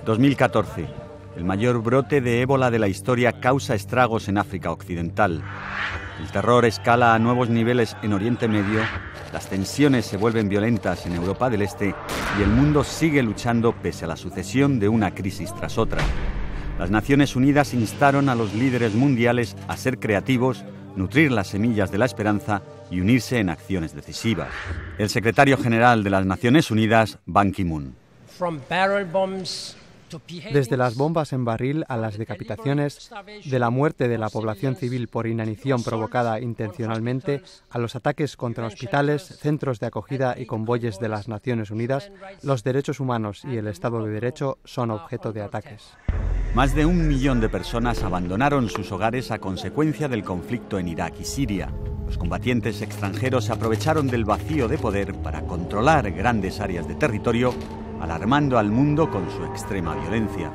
2014. El mayor brote de ébola de la historia causa estragos en África Occidental. El terror escala a nuevos niveles en Oriente Medio, las tensiones se vuelven violentas en Europa del Este y el mundo sigue luchando pese a la sucesión de una crisis tras otra. Las Naciones Unidas instaron a los líderes mundiales a ser creativos, nutrir las semillas de la esperanza y unirse en acciones decisivas. El secretario general de las Naciones Unidas, Ban Ki-moon. Desde las bombas en barril a las decapitaciones, de la muerte de la población civil por inanición provocada intencionalmente, a los ataques contra hospitales, centros de acogida y convoyes de las Naciones Unidas, los derechos humanos y el Estado de Derecho son objeto de ataques. Más de 1 millón de personas abandonaron sus hogares a consecuencia del conflicto en Irak y Siria. Los combatientes extranjeros se aprovecharon del vacío de poder para controlar grandes áreas de territorio, alarmando al mundo con su extrema violencia.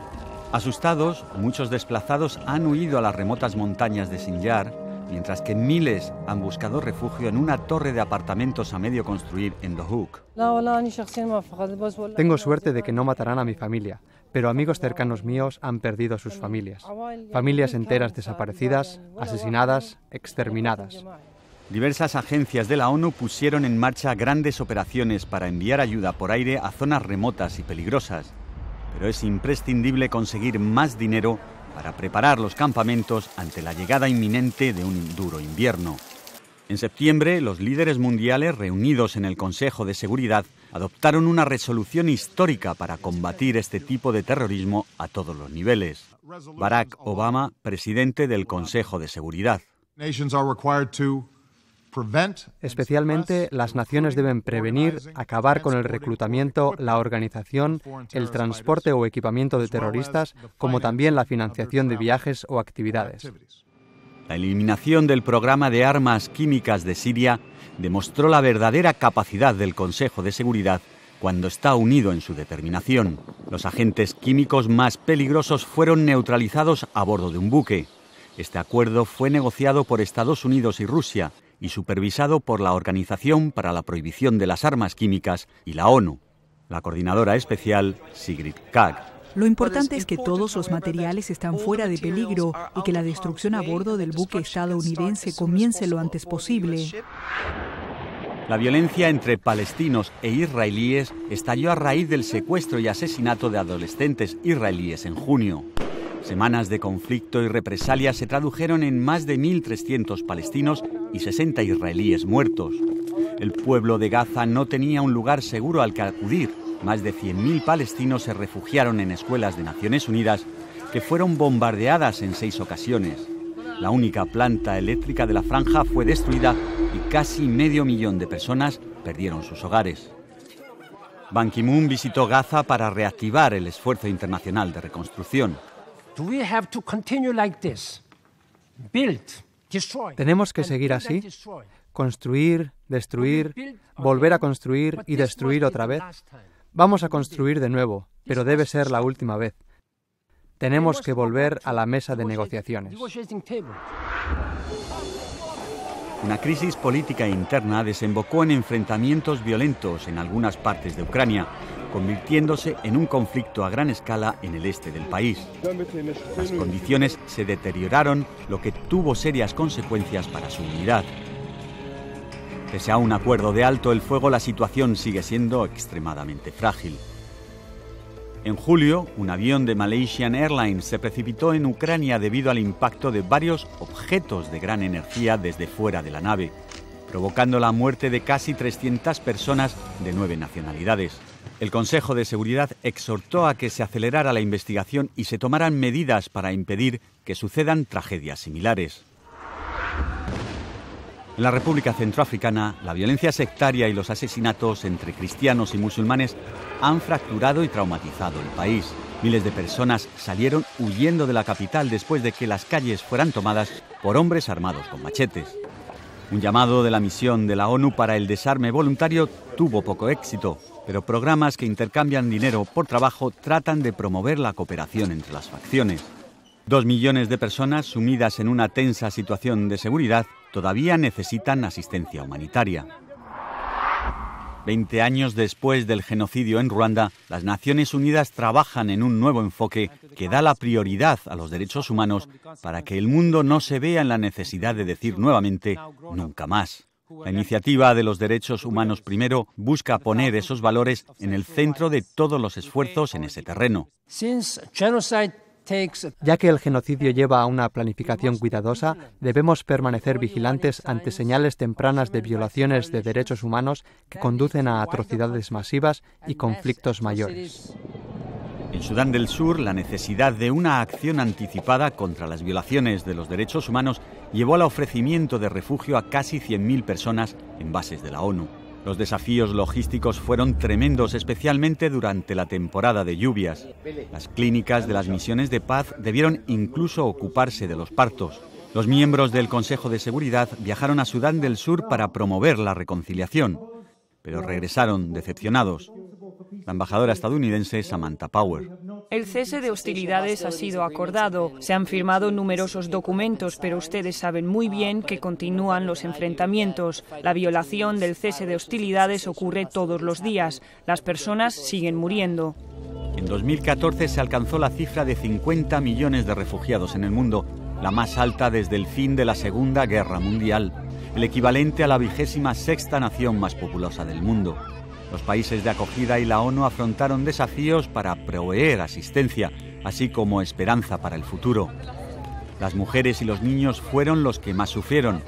Asustados, muchos desplazados han huido a las remotas montañas de Sinjar, mientras que miles han buscado refugio en una torre de apartamentos a medio construir en Dohuk. Tengo suerte de que no matarán a mi familia, pero amigos cercanos míos han perdido a sus familias. Familias enteras desaparecidas, asesinadas, exterminadas. Diversas agencias de la ONU pusieron en marcha grandes operaciones para enviar ayuda por aire a zonas remotas y peligrosas. Pero es imprescindible conseguir más dinero para preparar los campamentos ante la llegada inminente de un duro invierno. En septiembre, los líderes mundiales reunidos en el Consejo de Seguridad adoptaron una resolución histórica para combatir este tipo de terrorismo a todos los niveles. Barack Obama, presidente del Consejo de Seguridad. Especialmente, las naciones deben prevenir, acabar con el reclutamiento, la organización, el transporte o equipamiento de terroristas, como también la financiación de viajes o actividades. La eliminación del programa de armas químicas de Siria demostró la verdadera capacidad del Consejo de Seguridad cuando está unido en su determinación. Los agentes químicos más peligrosos fueron neutralizados a bordo de un buque. Este acuerdo fue negociado por Estados Unidos y Rusia y supervisado por la Organización para la Prohibición de las Armas Químicas y la ONU. La coordinadora especial, Sigrid Kaag. Lo importante es que todos los materiales están fuera de peligro y que la destrucción a bordo del buque estadounidense comience lo antes posible. La violencia entre palestinos e israelíes estalló a raíz del secuestro y asesinato de adolescentes israelíes en junio. Semanas de conflicto y represalias se tradujeron en más de 1.300 palestinos y 60 israelíes muertos. El pueblo de Gaza no tenía un lugar seguro al que acudir. Más de 100.000 palestinos se refugiaron en escuelas de Naciones Unidas que fueron bombardeadas en 6 ocasiones. La única planta eléctrica de la franja fue destruida y casi 500.000 de personas perdieron sus hogares. Ban Ki-moon visitó Gaza para reactivar el esfuerzo internacional de reconstrucción. ¿Tenemos que seguir así? Construir, destruir, volver a construir y destruir otra vez. Vamos a construir de nuevo, pero debe ser la última vez. Tenemos que volver a la mesa de negociaciones. Una crisis política interna desembocó en enfrentamientos violentos en algunas partes de Ucrania, convirtiéndose en un conflicto a gran escala en el este del país. Las condiciones se deterioraron, lo que tuvo serias consecuencias para su unidad. Pese a un acuerdo de alto el fuego, la situación sigue siendo extremadamente frágil. En julio, un avión de Malaysian Airlines se precipitó en Ucrania debido al impacto de varios objetos de gran energía desde fuera de la nave, provocando la muerte de casi 300 personas de 9 nacionalidades. El Consejo de Seguridad exhortó a que se acelerara la investigación y se tomaran medidas para impedir que sucedan tragedias similares. En la República Centroafricana, la violencia sectaria y los asesinatos entre cristianos y musulmanes han fracturado y traumatizado el país. Miles de personas salieron huyendo de la capital después de que las calles fueran tomadas por hombres armados con machetes. Un llamado de la misión de la ONU para el desarme voluntario tuvo poco éxito, pero programas que intercambian dinero por trabajo tratan de promover la cooperación entre las facciones. 2 millones de personas sumidas en una tensa situación de seguridad todavía necesitan asistencia humanitaria. 20 años después del genocidio en Ruanda, las Naciones Unidas trabajan en un nuevo enfoque que da la prioridad a los derechos humanos para que el mundo no se vea en la necesidad de decir nuevamente nunca más. La iniciativa de los derechos humanos primero busca poner esos valores en el centro de todos los esfuerzos en ese terreno. Ya que el genocidio lleva a una planificación cuidadosa, debemos permanecer vigilantes ante señales tempranas de violaciones de derechos humanos que conducen a atrocidades masivas y conflictos mayores. En Sudán del Sur, la necesidad de una acción anticipada contra las violaciones de los derechos humanos llevó al ofrecimiento de refugio a casi 100.000 personas en bases de la ONU. Los desafíos logísticos fueron tremendos, especialmente durante la temporada de lluvias. Las clínicas de las misiones de paz debieron incluso ocuparse de los partos. Los miembros del Consejo de Seguridad viajaron a Sudán del Sur para promover la reconciliación, pero regresaron decepcionados. La embajadora estadounidense Samantha Power. El cese de hostilidades ha sido acordado. Se han firmado numerosos documentos, pero ustedes saben muy bien que continúan los enfrentamientos. La violación del cese de hostilidades ocurre todos los días. Las personas siguen muriendo. En 2014 se alcanzó la cifra de 50 millones de refugiados en el mundo, la más alta desde el fin de la Segunda Guerra Mundial, el equivalente a la 26ª nación más populosa del mundo. Los países de acogida y la ONU afrontaron desafíos para proveer asistencia, así como esperanza para el futuro. Las mujeres y los niños fueron los que más sufrieron.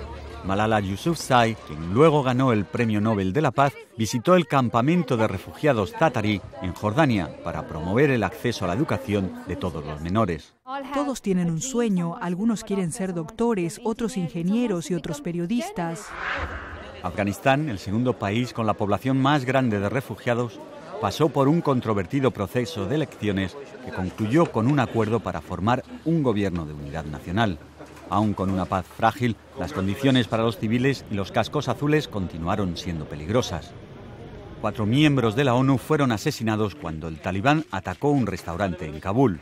Malala Yousafzai, quien luego ganó el Premio Nobel de la Paz, visitó el campamento de refugiados tatarí en Jordania para promover el acceso a la educación de todos los menores. Todos tienen un sueño, algunos quieren ser doctores, otros ingenieros y otros periodistas. Afganistán, el segundo país con la población más grande de refugiados, pasó por un controvertido proceso de elecciones que concluyó con un acuerdo para formar un gobierno de unidad nacional. Aún con una paz frágil, las condiciones para los civiles y los cascos azules continuaron siendo peligrosas. 4 miembros de la ONU fueron asesinados cuando el talibán atacó un restaurante en Kabul.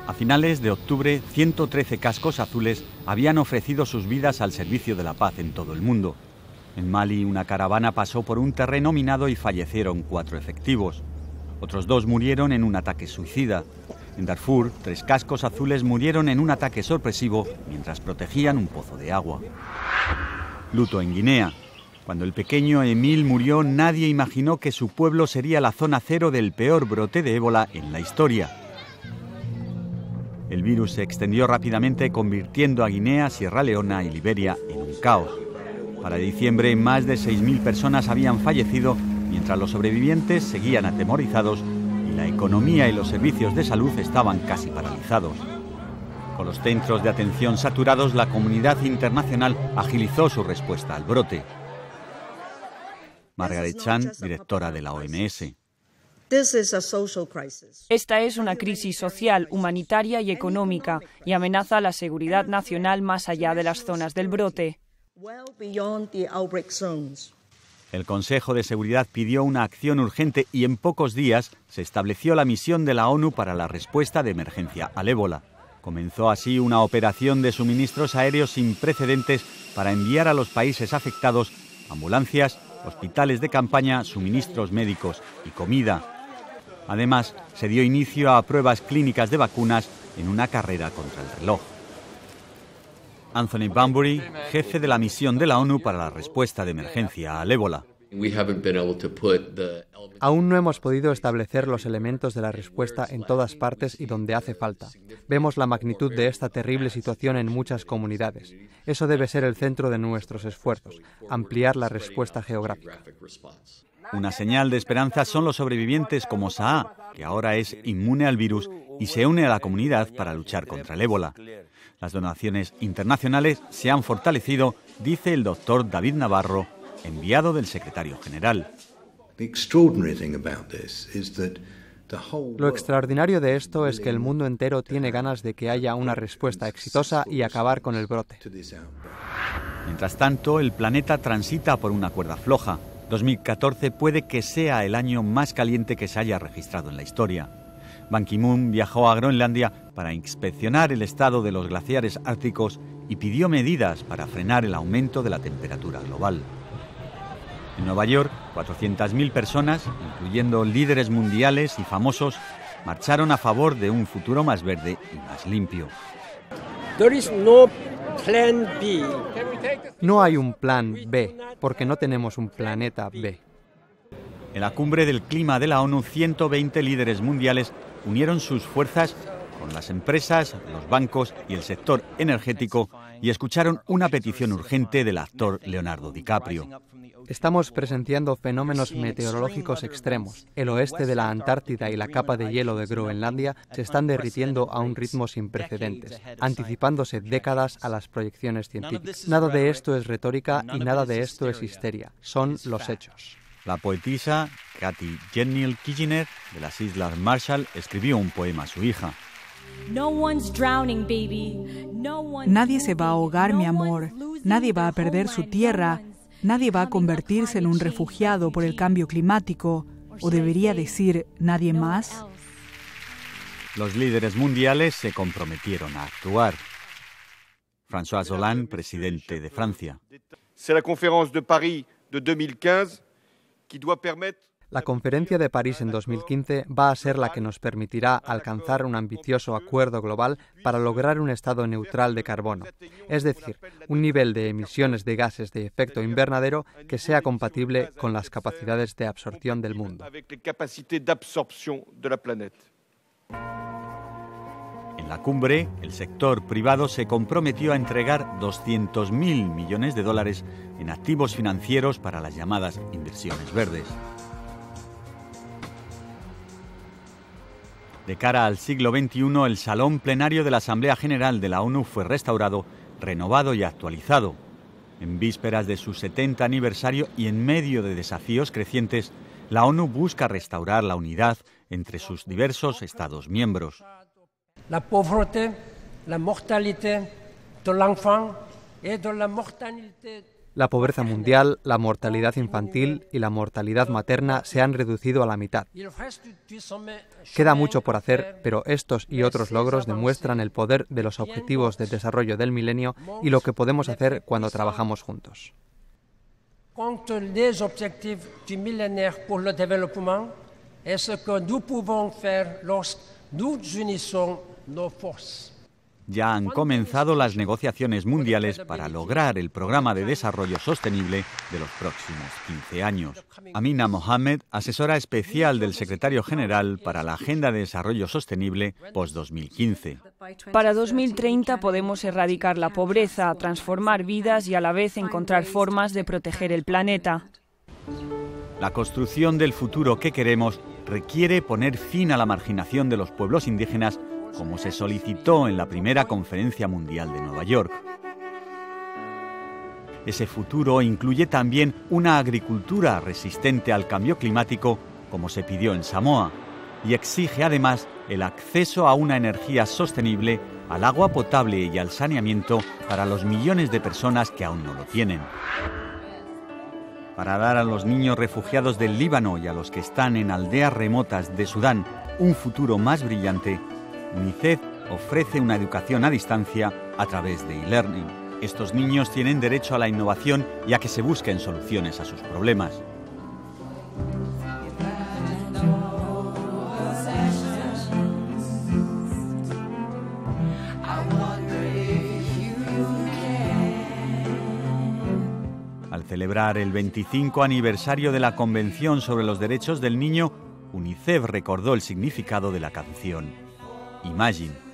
A finales de octubre, 113 cascos azules habían ofrecido sus vidas al servicio de la paz en todo el mundo. En Mali, una caravana pasó por un terreno minado y fallecieron 4 efectivos. Otros 2 murieron en un ataque suicida. En Darfur, 3 cascos azules murieron en un ataque sorpresivo mientras protegían un pozo de agua. Luto en Guinea. Cuando el pequeño Emil murió, nadie imaginó que su pueblo sería la zona cero del peor brote de ébola en la historia. El virus se extendió rápidamente, convirtiendo a Guinea, Sierra Leona y Liberia en un caos. Para diciembre, más de 6.000 personas habían fallecido, mientras los sobrevivientes seguían atemorizados y la economía y los servicios de salud estaban casi paralizados. Con los centros de atención saturados, la comunidad internacional agilizó su respuesta al brote. Margaret Chan, directora de la OMS. Esta es una crisis social, humanitaria y económica y amenaza la seguridad nacional más allá de las zonas del brote. El Consejo de Seguridad pidió una acción urgente y en pocos días se estableció la misión de la ONU para la respuesta de emergencia al ébola. Comenzó así una operación de suministros aéreos sin precedentes para enviar a los países afectados ambulancias, hospitales de campaña, suministros médicos y comida. Además, se dio inicio a pruebas clínicas de vacunas en una carrera contra el reloj. Anthony Bunbury, jefe de la misión de la ONU para la respuesta de emergencia al ébola. Aún no hemos podido establecer los elementos de la respuesta en todas partes y donde hace falta. Vemos la magnitud de esta terrible situación en muchas comunidades. Eso debe ser el centro de nuestros esfuerzos, ampliar la respuesta geográfica. Una señal de esperanza son los sobrevivientes como Saá, que ahora es inmune al virus y se une a la comunidad para luchar contra el ébola. Las donaciones internacionales se han fortalecido, dice el doctor David Navarro, enviado del secretario general. Lo extraordinario de esto es que el mundo entero tiene ganas de que haya una respuesta exitosa y acabar con el brote. Mientras tanto, el planeta transita por una cuerda floja. 2014 puede que sea el año más caliente que se haya registrado en la historia. Ban Ki-moon viajó a Groenlandia para inspeccionar el estado de los glaciares árticos y pidió medidas para frenar el aumento de la temperatura global. En Nueva York, 400.000 personas, incluyendo líderes mundiales y famosos, marcharon a favor de un futuro más verde y más limpio. No hay un plan B, porque no tenemos un planeta B. En la cumbre del clima de la ONU, 120 líderes mundiales unieron sus fuerzas con las empresas, los bancos y el sector energético y escucharon una petición urgente del actor Leonardo DiCaprio. Estamos presenciando fenómenos meteorológicos extremos. El oeste de la Antártida y la capa de hielo de Groenlandia se están derritiendo a un ritmo sin precedentes, anticipándose décadas a las proyecciones científicas. Nada de esto es retórica y nada de esto es histeria. Son los hechos. La poetisa Katy Jennil Kijiner, de las Islas Marshall, escribió un poema a su hija. Nadie se va a ahogar, mi amor. Nadie va a perder su tierra. Nadie va a convertirse en un refugiado por el cambio climático. O debería decir, nadie más. Los líderes mundiales se comprometieron a actuar. François Hollande, presidente de Francia. La Conferencia de París de 2015 qui doit permettre. La Conferencia de París en 2015 va a ser la que nos permitirá alcanzar un ambicioso acuerdo global para lograr un estado neutral de carbono, es decir, un nivel de emisiones de gases de efecto invernadero que sea compatible con las capacidades de absorción del mundo. En la cumbre, el sector privado se comprometió a entregar 200.000 millones de dólares en activos financieros para las llamadas inversiones verdes. De cara al siglo XXI, el Salón Plenario de la Asamblea General de la ONU fue restaurado, renovado y actualizado. En vísperas de su 70 aniversario y en medio de desafíos crecientes, la ONU busca restaurar la unidad entre sus diversos Estados miembros. La pauvreté, la mortalité de l'enfant et de la mortalité. La pobreza mundial, la mortalidad infantil y la mortalidad materna se han reducido a la mitad. Queda mucho por hacer, pero estos y otros logros demuestran el poder de los objetivos de desarrollo del milenio y lo que podemos hacer cuando trabajamos juntos. Contre les objectifs du millénaire pour le développement et ce que nous pouvons faire lorsque nous unissons nos forces. Ya han comenzado las negociaciones mundiales para lograr el programa de desarrollo sostenible de los próximos 15 años. Amina Mohamed, asesora especial del secretario general para la Agenda de Desarrollo Sostenible post-2015. Para 2030 podemos erradicar la pobreza, transformar vidas y a la vez encontrar formas de proteger el planeta. La construcción del futuro que queremos requiere poner fin a la marginación de los pueblos indígenas, como se solicitó en la primera Conferencia Mundial de Nueva York. Ese futuro incluye también una agricultura resistente al cambio climático, como se pidió en Samoa, y exige además el acceso a una energía sostenible, al agua potable y al saneamiento para los millones de personas que aún no lo tienen. Para dar a los niños refugiados del Líbano y a los que están en aldeas remotas de Sudán un futuro más brillante, UNICEF ofrece una educación a distancia a través de e-learning. Estos niños tienen derecho a la innovación y a que se busquen soluciones a sus problemas. Al celebrar el 25 aniversario de la Convención sobre los Derechos del Niño, UNICEF recordó el significado de la canción Imagine.